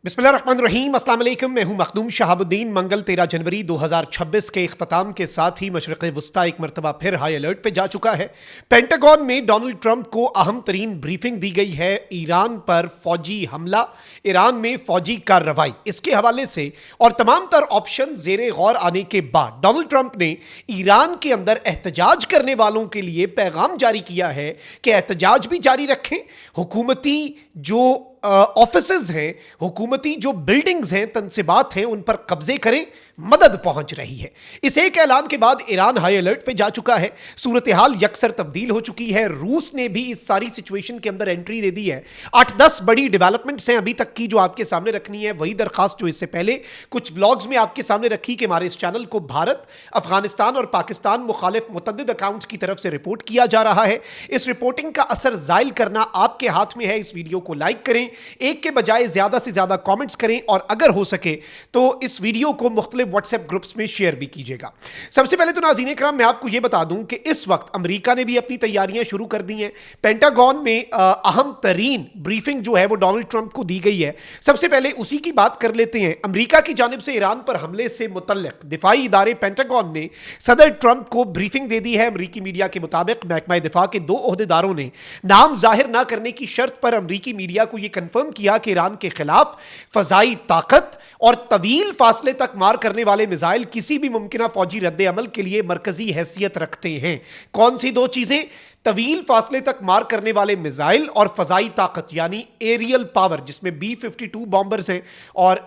बिस्मिल्लाहिर्रहमानिर्रहीम, अस्सलाम वालेकुम। मैं हूं मखदूम शहाबुद्दीन। मंगल 13 जनवरी 2026 के इख्तिताम के साथ ही मशरिक़ वुस्ता एक मरतबा फिर हाई अलर्ट पे जा चुका है। पेंटागन में डोनाल्ड ट्रंप को अहम तरीन ब्रीफिंग दी गई है। ईरान पर फौजी हमला, ईरान में फौजी कार्रवाई, इसके हवाले से और तमाम तर ऑप्शन जेरे गौर आने के बाद डोनाल्ड ट्रंप ने ईरान के अंदर एहतजाज करने वालों के लिए पैगाम जारी किया है कि एहतजाज भी जारी रखें, हुकूमती जो ऑफिसेज हैं, हुकूमती जो बिल्डिंग्स हैं, तनसीबात हैं, उन पर कब्जे करें, मदद पहुंच रही है। इस एक ऐलान के बाद ईरान हाई अलर्ट पे जा चुका है। सूरत हाल यकसर तब्दील हो चुकी है। रूस ने भी इस सारी सिचुएशन के अंदर एंट्री दे दी है। 8-10 बड़ी डेवलपमेंट्स हैं अभी तक की जो आपके सामने रखनी है। वही दरखास्त जो इससे पहले कुछ व्लॉग्स में आपके सामने रखी कि हमारे इस चैनल को भारत, अफगानिस्तान और पाकिस्तान मुखालिफ मुतअद्दिद अकाउंट्स की तरफ से रिपोर्ट किया जा रहा है। इस रिपोर्टिंग का असर जाहिर करना आपके हाथ में है। इस वीडियो को लाइक करें, एक के बजाय ज्यादा से ज्यादा कमेंट्स करें और अगर हो सके तो इस वीडियो को मुख्तलिफ व्हाट्सएप ग्रुप्स में शेयर भी कीजिएगा। सबसे पहले तो नाज़रीन इकराम, मैं आपको यह बता दूं कि इस वक्त अमेरिका ने भी अपनी तैयारियां शुरू कर दी हैं। पेंटागन में अहम तरीन ब्रीफिंग जो है वो डोनाल्ड ट्रंप को दी गई है। सबसे पहले उसी की बात कर लेते हैं। अमेरिका की जानिब से ईरान पर हमले से मुतल्लिक दिफाई इदारे पेंटागन ने सदर ट्रंप को ब्रीफिंग दे दी है। अमेरिकी मीडिया के मुताबिक महकमा दिफा के 2 ओहदेदारों ने नाम जाहिर ना करने की शर्त पर अमेरिकी मीडिया को यह कंफर्म किया कि ईरान के खिलाफ फजाई ताकत और तवील फासले तक मार करने वाले मिसाइल किसी भी मुमकिन फौजी रद्द अमल के लिए मरकजी हैसियत रखते हैं। कौन सी 2 चीजें? तवील फासले तक मार करने वाले मिसाइल और फजाई ताकत यानी एरियल पावर, जिसमें B-52 बॉम्बर्स हैं और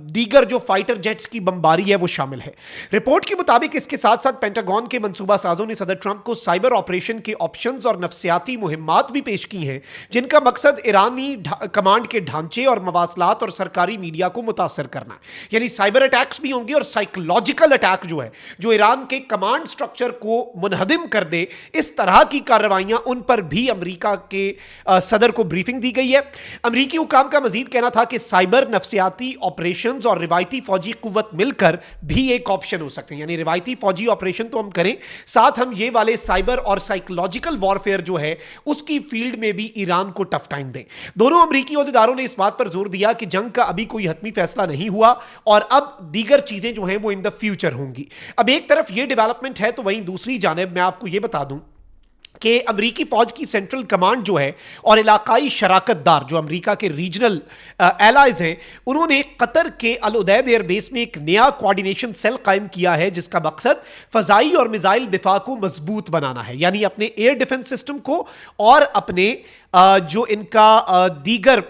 दीगर जो फाइटर जेट्स की बमबारी है वो शामिल है। रिपोर्ट के मुताबिक इसके साथ साथ पेंटागन के मंसूबा साजों ने सदर ट्रंप को साइबर ऑपरेशन के ऑप्शंस और नफ्सियाती मुहिम्मात भी पेश की हैं, जिनका मकसद ईरानी कमांड के ढांचे और मवासलात और सरकारी मीडिया को मुतासर करना। यानी साइबर अटैक्स भी होंगे और साइकोलॉजिकल अटैक जो है, जो ईरान के कमांड स्ट्रक्चर को मुनहदिम कर दे, इस तरह की कार्रवाइयां, उन पर भी अमेरिका के सदर को ब्रीफिंग दी गई है। अमेरिकी हुकाम का मजीद कहना था कि साइबर, नफ्सियाती ऑपरेशंस और रिवायती फौजी कुव्वत मिलकर भी एक ऑप्शन हो सकते हैं। यानी रिवायती फौजी ऑपरेशन तो हम करें, साथ हम ये वाले साइबर और साइकोलॉजिकल वॉरफेयर जो है उसकी फील्ड में भी ईरान को टफ टाइम दें। दोनों अमेरिकी ओहदेदारों ने इस बात पर जोर दिया कि जंग का अभी कोई हतमी फैसला नहीं हुआ और अब दीगर चीजें जो हैं वो इन द फ्यूचर होंगी। अब एक तरफ ये डेवलपमेंट है तो वहीं दूसरी जानिब मैं आपको ये बता दूं कि अमेरिकी फौज की सेंट्रल कमांड जो है और इलाकाई शराकतदार जो अमेरिका के रीजनल एलाइज हैं, उन्होंने कतर के अल उदैद एयरबेस में एक नया कोऑर्डिनेशन सेल कायम किया है, जिसका मकसद फजाई और मिसाइल दिफा को मजबूत बनाना है। यानी अपने एयर डिफेंस सिस्टम को और अपने जो इनका दीगर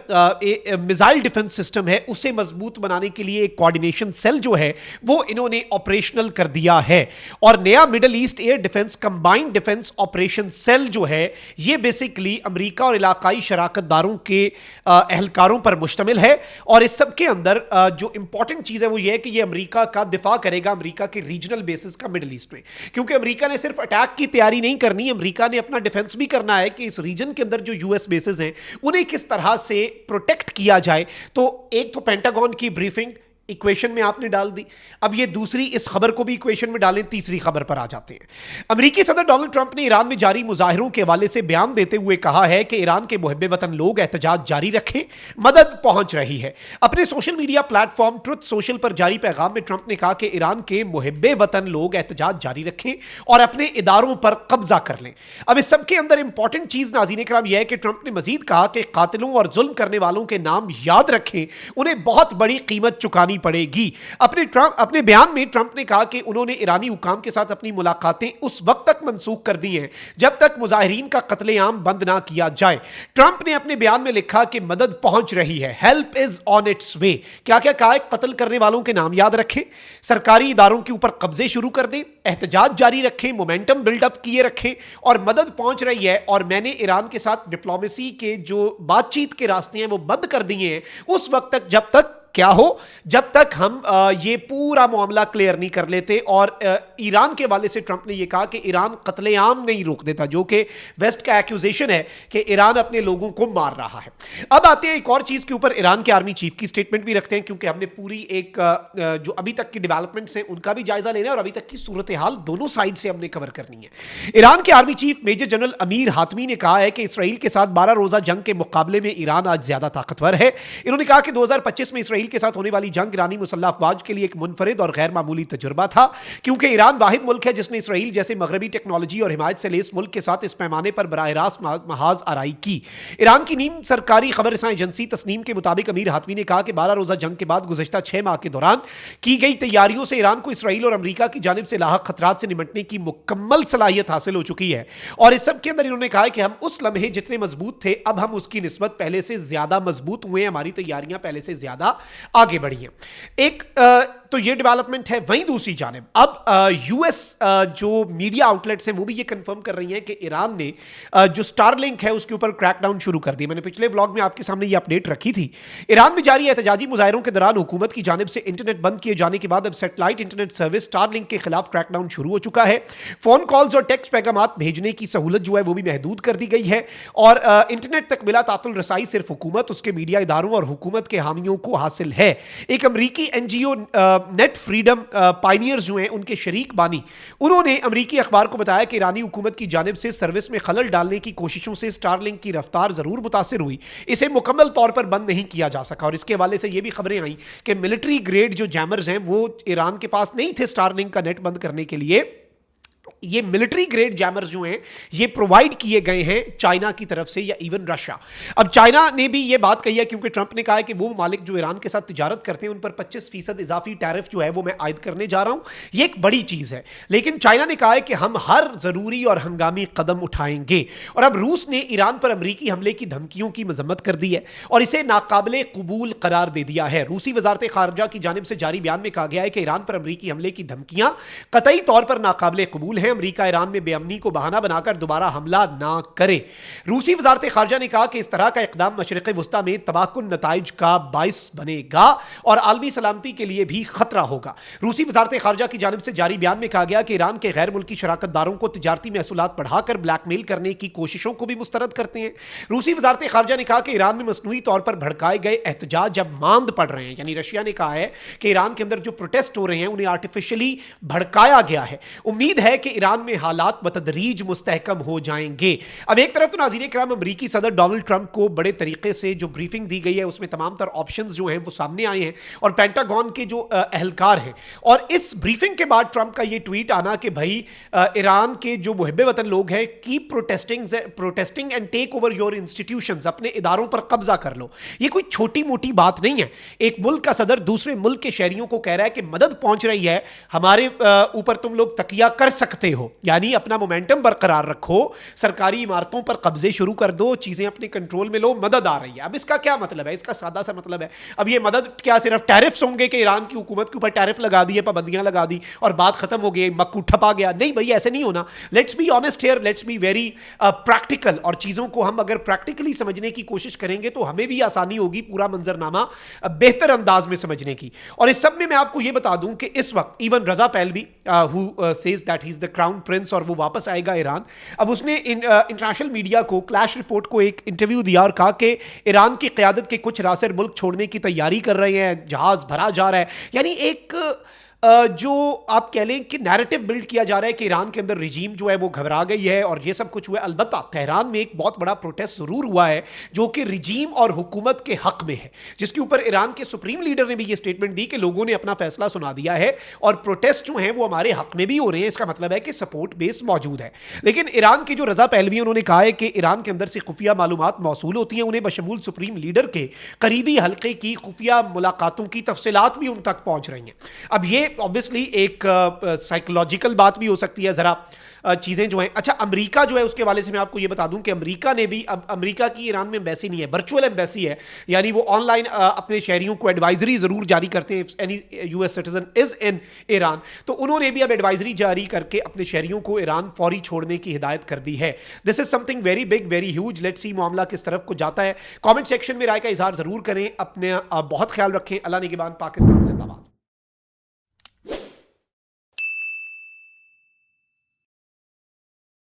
मिसाइल डिफेंस सिस्टम है उसे मजबूत बनाने के लिए एक कोऑर्डिनेशन सेल जो है वो इन्होंने ऑपरेशनल कर दिया है। और नया middle east air defence combined defence operation cell जो है ये बेसिकली अमेरिका और इलाकाई शराकतदारों के एहलकारों पर मुश्तमिल है। और इस सब के अंदर जो इंपॉर्टेंट चीज है वो ये है कि ये अमेरिका का दिफा करेगा, अमेरिका के रीजनल बेसिस का मिडल ईस्ट में। क्योंकि अमेरिका ने सिर्फ अटैक की तैयारी नहीं करनी, अमेरिका ने अपना डिफेंस भी करना है कि इस रीजन के अंदर जो यूएस बेसिस हैं उन्हें किस तरह से प्रोटेक्ट किया जाए। तो एक तो पेंटागन की ब्रीफिंग इक्वेशन में आपने डाल दी, अब ये दूसरी इस खबर को भी इक्वेशन में डालें, तीसरी खबर पर आ जाते हैं। अमेरिकी सदर डोनाल्ड ट्रंप ने ईरान में जारी मुजाहिरों के हवाले से बयान देते हुए कहा है कि ईरान के मुहिब्बे वतन लोग एहतजाज जारी रखें, मदद पहुंच रही है। अपने social media platform truth social पर जारी पैगाम में ट्रंप ने कहा कि ईरान के मुहिब्बे वतन लोग एहतजाज जारी रखें और अपने इदारों पर कब्जा कर लें। अब इस सब के अंदर इंपॉर्टेंट चीज नाज़रीन इकराम यह है कि ट्रंप ने मजीद कहा कि कातिलों और जुल्म करने वालों के नाम याद रखें, उन्हें बहुत बड़ी कीमत चुकानी पड़ेगी। अपने बयान में ट्रंप ने कहा कि उन्होंने ईरानी हुकाम के साथ अपनी मुलाकातें उस वक्त तक मंसूख कर दी हैं जब तक मुजाहिरीन का कत्लेआम बंद ना किया जाए। ट्रंप ने अपने बयान में लिखा कि मदद पहुंच रही है, हेल्प इज ऑन इट्स वे। क्या क्या कहा है? कत्ल करने वालों के नाम याद रखें, सरकारी इदारों के ऊपर कब्जे शुरू कर दें, एहतजाज जारी रखें, मोमेंटम बिल्डअप किए रखें और मदद पहुंच रही है। और मैंने ईरान के साथ डिप्लोमेसी के जो बातचीत के रास्ते हैं वो बंद कर दिए हैं उस वक्त तक जब तक کیا ہو جب تک ہم یہ پورا معاملہ کلیئر نہیں کر لیتے. اور ایران کے والے سے ٹرمپ نے یہ کہا کہ ایران قتل عام نہیں روک دیتا, جو کہ ویسٹ کا ایکوزیشن ہے کہ ایران اپنے لوگوں کو مار رہا ہے. اب آتے ہیں ایک اور چیز کے اوپر, ایران کے آرمی چیف کی سٹیٹمنٹ بھی رکھتے ہیں, کیونکہ ہم نے پوری ایک جو ابھی تک کی ڈیولپمنٹس ہیں ان کا بھی جائزہ لینا ہے, اور ابھی تک کی صورتحال دونوں سائڈ سے ہم نے کور کرنی ہے. ایران کے آرمی چیف میجر جنرل امیر حاتمی نے کہا ہے کہ اسرائیل کے ساتھ 12 روزہ جنگ کے مقابلے میں ایران آج زیادہ طاقتور ہے. انہوں نے کہا کہ 2025 میں اسرائیل کے ساتھ ہونے والی جنگ ایرانی مسلح افواج کے لیے ایک منفرد اور غیر معمولی تجربہ تھا, کیونکہ ایران واحد ملک ہے جس نے اسرائیل جیسے مغربی ٹیکنالوجی اور حمایت سے لیس ملک کے ساتھ اس پیمانے پر براہ راست محاذ آرائی کی. ایران کی نیم سرکاری خبر رساں ایجنسی تسنیم کے مطابق امیر حاتمی نے کہا کہ 12 روزہ جنگ کے بعد گزشتہ 6 ماہ کے دوران کی گئی تیاریوں سے ایران کو اسرائیل اور امریکہ کی جانب سے لاحق خطرات سے نمٹنے کی مکمل صلاحیت حاصل ہو چکی ہے. اور اس سب کے اندر انہوں نے کہا کہ ہم اس لمحے جتنے مضبوط تھے اب ہم اس کی نسبت پہلے سے زیادہ مضبوط ہوئے ہیں, ہماری تیاریاں پہلے سے زیادہ آگے بڑھی ہیں. ایک تو یہ ڈیولپمنٹ ہے. وہیں دوسری جانب اب یو ایس جو میڈیا آؤٹلیٹس ہیں وہ بھی یہ کنفرم کر رہی ہیں کہ ایران نے جو اسٹار لنک ہے اس کے اوپر کریک ڈاؤن شروع کر دی. میں نے پچھلے ولاگ میں آپ کے سامنے یہ اپڈیٹ رکھی تھی. ایران میں جاری احتجاجی مظاہروں کے دوران حکومت کی جانب سے انٹرنیٹ بند کیے جانے کے بعد اب satellite internet service star link کے خلاف کریک ڈاؤن شروع ہو چکا ہے. فون کالز اور ٹیکسٹ پیغامات بھیجنے کی سہولت جو ہے وہ بھی محدود کر دی گئی ہے, اور انٹرنیٹ تک بلا تعطل رسائی صرف حکومت, اس کے میڈیا اداروں اور حکومت کے حامیوں کو حاصل ہے. ایک امریکی این جی او نیٹ فریڈم پائنیئرز جو ہیں ان کے شریک بانی, انہوں نے امریکی اخبار کو بتایا کہ ایرانی حکومت کی جانب سے سروس میں خلل ڈالنے کی کوششوں سے اسٹار لنک کی رفتار ضرور متاثر ہوئی, اسے مکمل طور پر بند نہیں کیا جا سکا. اور اس کے حوالے سے یہ بھی خبریں آئیں کہ ملٹری گریڈ جو جیمرز ہیں وہ ایران کے پاس نہیں تھے اسٹار لنک کا نیٹ بند کرنے کے لیے. یہ ملٹری گریڈ جیمرز جو ہیں یہ پرووائڈ کیے گئے ہیں چائنا کی طرف سے یا ایون رشیا. اب چائنا نے بھی یہ بات کہی ہے, کیونکہ ٹرمپ نے کہا ہے کہ وہ ممالک جو ایران کے ساتھ تجارت کرتے ہیں ان پر 25% اضافی ٹیرف جو ہے وہ میں عائد کرنے جا رہا ہوں. یہ ایک بڑی چیز ہے, لیکن چائنا نے کہا ہے کہ ہم ہر ضروری اور ہنگامی قدم اٹھائیں گے. اور اب روس نے ایران پر امریکی حملے کی دھمکیوں کی مذمت کر دی ہے اور اسے ناقابل قبول قرار دے دیا ہے. روسی وزارت خارجہ کی جانب سے جاری بیان میں کہا گیا ہے کہ ایران پر امریکی حملے کی دھمکیاں قطعی طور پر ناقابل قبول ہیں. امریکہ ایران میں بے امنی کو بہانہ بنا کر دوبارہ حملہ نہ کرے. روسی وزارت خارجہ نے کہا کہ اس طرح کا اقدام مشرق وسطی میں تباہ کن نتائج کا باعث بنے گا اور عالمی سلامتی کے لیے بھی خطرہ ہوگا. روسی وزارت خارجہ کی جانب سے جاری بیان میں کہا گیا کہ ایران کے غیر ملکی شراکت داروں کو تجارتی محصولات بڑھا کر بلیک میل کرنے کی کوششوں کو بھی مسترد کرتے ہیں. روسی وزارت خارجہ نے کہا کہ ایران میں مصنوعی طور پر بھڑکائے گئے احتجاج اب ماند پڑ رہے ہیں. یعنی رشیا نے کہا ہے کہ ایران کے اندر جو پروٹیسٹ ہو رہے ہیں انہیں آرٹیفیشلی بھڑکایا گیا ہے. امید ہے کہ ایران میں حالات بتدریج مستحکم ہو جائیں گے. اب ایک طرف تو ناظرین کرام امریکی صدر ڈونلڈ ٹرمپ کو بڑے طریقے سے جو بریفنگ دی گئی ہے اس میں تمام تر آپشنز جو ہیں وہ سامنے آئے ہیں اور پینٹاگون کے جو اہلکار ہیں, اور اس بریفنگ کے بعد ٹرمپ کا یہ ٹویٹ آنا کہ بھائی ایران کے جو محب وطن لوگ ہیں keep protesting and take over your institutions, اپنے اداروں پر قبضہ کر لو. یہ کوئی چھوٹی موٹی بات نہیں ہے. ایک ملک کا صدر دوسرے ملک کے شہریوں کو کہہ رہا ہے کہ مدد پہنچ رہی ہے, ہمارے اوپر تم لوگ تکیہ کر سکتے ہو, یعنی اپنا مومنٹم برقرار رکھو, سرکاری عمارتوں پر قبضے شروع کر دو, چیزیں اپنے کنٹرول میں لو, مدد آ رہی ہے. اب اس کا کیا مطلب ہے؟ اس کا سادہ سا مطلب ہے اب یہ مدد کیا صرف ٹیرفز ہوں گے کہ ایران کی حکومت کے اوپر ٹیرف لگا دیے, پابندیاں لگا دی اور بات ختم ہو گئی, مکو ٹھپا گیا؟ نہیں بھائی, ایسے نہیں ہونا. Let's be honest here, let's be very practical, اور چیزوں کو ہم اگر پریکٹیکلی سمجھنے کی کوشش کریں گے تو ہمیں بھی آسانی ہوگی پورا منظرنامہ بہتر انداز میں سمجھنے کی. اور اس سب میں آپ کو یہ بتا دوں کہ اس وقت even Raza Pahlavi who says that he is the crown prince اور وہ واپس آئے گا ایران, اب اس نے انٹرنیشنل میڈیا کو کلیش رپورٹ کو ایک انٹرویو دیا اور کہا کہ ایران کی قیادت کے کچھ عناصر ملک چھوڑنے کی تیاری کر رہے ہیں, جہاز بھرا جا رہا ہے. یعنی ایک جو آپ کہہ لیں کہ نیریٹو بلڈ کیا جا رہا ہے کہ ایران کے اندر رجیم جو ہے وہ گھبرا گئی ہے اور یہ سب کچھ ہوا ہے. البتہ تہران میں ایک بہت بڑا پروٹیسٹ ضرور ہوا ہے جو کہ رجیم اور حکومت کے حق میں ہے, جس کے اوپر ایران کے سپریم لیڈر نے بھی یہ سٹیٹمنٹ دی کہ لوگوں نے اپنا فیصلہ سنا دیا ہے اور پروٹیسٹ جو ہیں وہ ہمارے حق میں بھی ہو رہے ہیں. اس کا مطلب ہے کہ سپورٹ بیس موجود ہے. لیکن ایران کے جو رضا پہلوی انہوں نے کہا ہے کہ ایران کے اندر سے خفیہ معلومات موصول ہوتی ہیں, انہیں بشمول سپریم لیڈر کے قریبی حلقے کی خفیہ ملاقاتوں کی تفصیلات بھی ان تک پہنچ رہی ہیں. اب یہ ऑब्वियसली एक साइकोलॉजिकल बात भी हो सकती है ज़रा चीज़ें जो हैं. अच्छा, अमेरिका जो है उसके वाले से मैं आपको ये बता दूं कि अमेरिका ने भी, अब अमेरिका की ईरान में एम्बेसी नहीं है, वर्चुअल एम्बेसी है, यानी वो ऑनलाइन अपने शहरियों को एडवाइजरी ज़रूर जारी करते हैं. Any US citizen is in Iran, तो उन्होंने भी अब एडवाइजरी जारी करके अपने शहरियों को ईरान फौरी छोड़ने की हिदायत कर दी है. This is something very big, very huge. Let's see मामला किस तरफ को जाता है. कमेंट सेक्शन में राय का इजहार ज़रूर करें. अपने बहुत ख्याल रखें. अल्लाह निगहबान. पाकिस्तान जिंदाबाद.